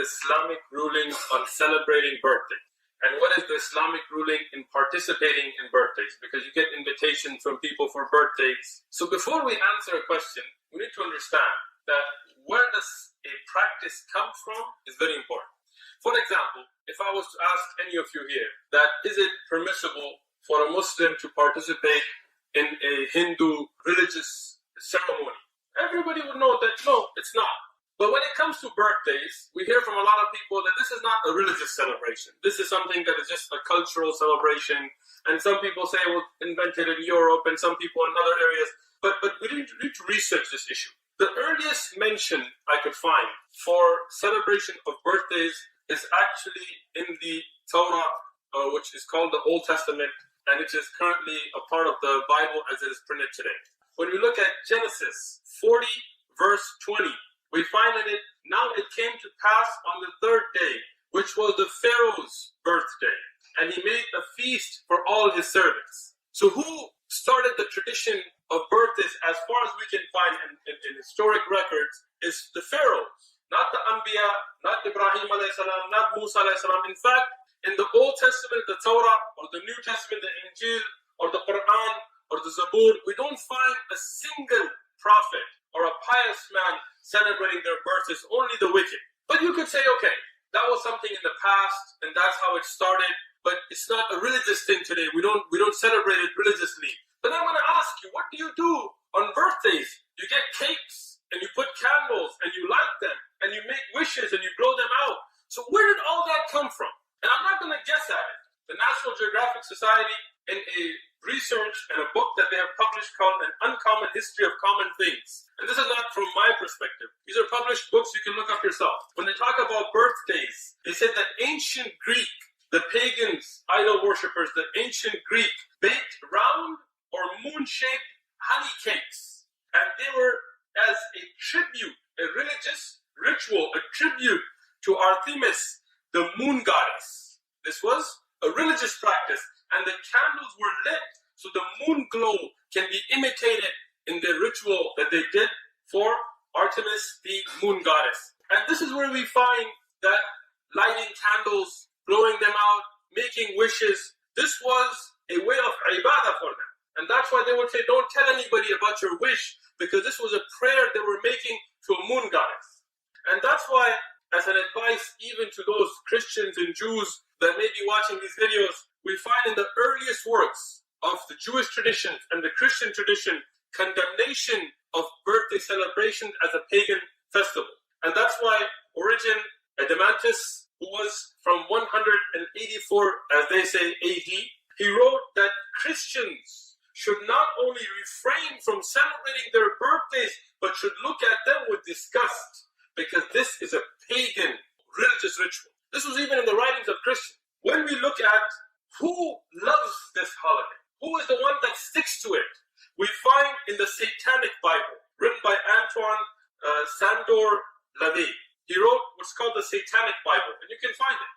the Islamic ruling on celebrating birthday? And what is the Islamic ruling in participating in birthdays? Because you get invitations from people for birthdays. So before we answer a question, we need to understand that where does a practice come from is very important. For example, if I was to ask any of you here that is it permissible for a Muslim to participate in a Hindu religious ceremony, everybody would know that no, it's not. But when it comes to birthdays, we hear from a lot of people that this is not a religious celebration. This is something that is just a cultural celebration. And some people say it was invented in Europe and some people in other areas. But we need to research this issue. The earliest mention I could find for celebration of birthdays is actually in the Torah, which is called the Old Testament, and it is currently a part of the Bible as it is printed today. When we look at Genesis 40, verse 20, we find in it, now it came to pass on the third day, which was the Pharaoh's birthday, and he made a feast for all his servants. So who started the tradition of birthdays as far as we can find in historic records is the Pharaohs, not the Anbiya, not Ibrahim alayhi salam, not Musa alayhi salam. In fact, in the Old Testament, the Torah, or the New Testament, the Injil, or the Quran, or the Zabur, we don't find a single prophet or a pious man celebrating their birthdays, only the wicked. But you could say, okay, that was something in the past, and that's how it started, but it's not a religious thing today. We don't celebrate it religiously. But I'm going to ask you, what do you do on birthdays? You get cakes, and you put candles, and you light them, and you make wishes, and you blow them out. So where did all that come from? And I'm not going to guess at it. The National Geographic Society, in a research and a book that they have published called An Uncommon History of Common Things. And this is not from my perspective. These are published books you can look up yourself. When they talk about birthdays, they said that ancient Greek, the pagans, idol worshippers, the ancient Greek, baked round or moon-shaped honey cakes. And they were as a tribute, a religious ritual, a tribute to Artemis, the moon goddess. This was a religious practice. And the candles were lit so the moon glow can be imitated in the ritual that they did for Artemis, the moon goddess. And this is where we find that lighting candles, blowing them out, making wishes, this was a way of ibadah for them. And that's why they would say, don't tell anybody about your wish, because this was a prayer they were making to a moon goddess. And that's why, as an advice even to those Christians and Jews that may be watching these videos, we find in the earliest works of the Jewish tradition and the Christian tradition condemnation of birthday celebrations as a pagan festival. And that's why Origen Adamantus, who was from 184, as they say, AD, he wrote that Christians should not only refrain from celebrating their birthdays, but should look at them with disgust, because this is a pagan religious ritual. This was even in the writings of Christians. When we look at who loves this holiday, who is the one that sticks to it, we find in the Satanic Bible, written by Antoine Sandor Lavey. He wrote what's called the Satanic Bible, and you can find it.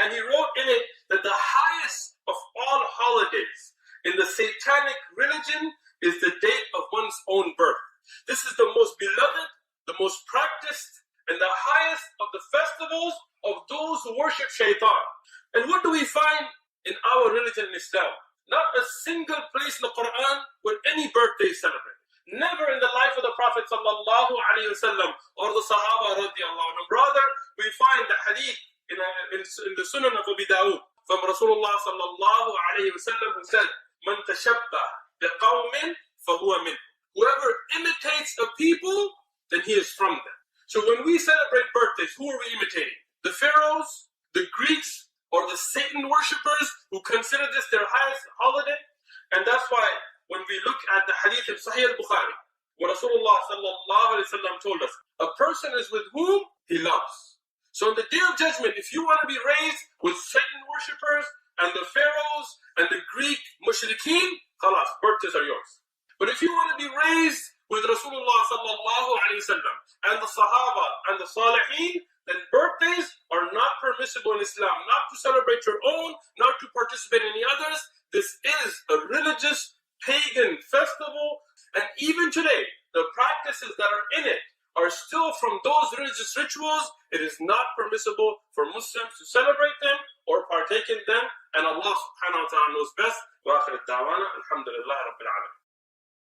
And he wrote in it that the highest of all holidays in the Satanic religion is the date of one's own birth. This is the most beloved, the most practiced, and the highest of the festivals of those who worship Shaitan. And what do we find in our religion in Islam? Not a single place in the Quran where any birthday is celebrated. Never in the life of the Prophet sallallahu alaihi wasallam or the Sahaba radiallahu anhu. Rather, we find the hadith in the Sunnah of Abu Dawud from Rasulullah sallallahu alaihi wasallam, who said, "Man tashabbah biqawmin fahuwa min." Whoever imitates a people, then he is from them. So when we celebrate birthdays, who are we imitating? The pharaohs, the Greeks, or the Satan worshippers who consider this their highest holiday? And that's why when we look at the hadith of Sahih al-Bukhari, where Rasulullah sallallahu alaihi wasallam told us, a person is with whom he loves. So on the Day of Judgment, if you want to be raised with Satan worshippers and the pharaohs and the Greek mushrikeen, khalas, birthdays are yours. But if you want to be raised with Rasulullah sallallahu alaihi wasallam and the Sahaba and the Salihin, then birthdays are not permissible in Islam. Not to celebrate your own, not to participate in any others. This is a religious pagan festival. And even today, the practices that are in it are still from those religious rituals, it is not permissible for Muslims to celebrate them or partake in them, and Allah subhanahu wa ta'ala knows best. وآخر الدعوانا الحمد لله رب العالمين.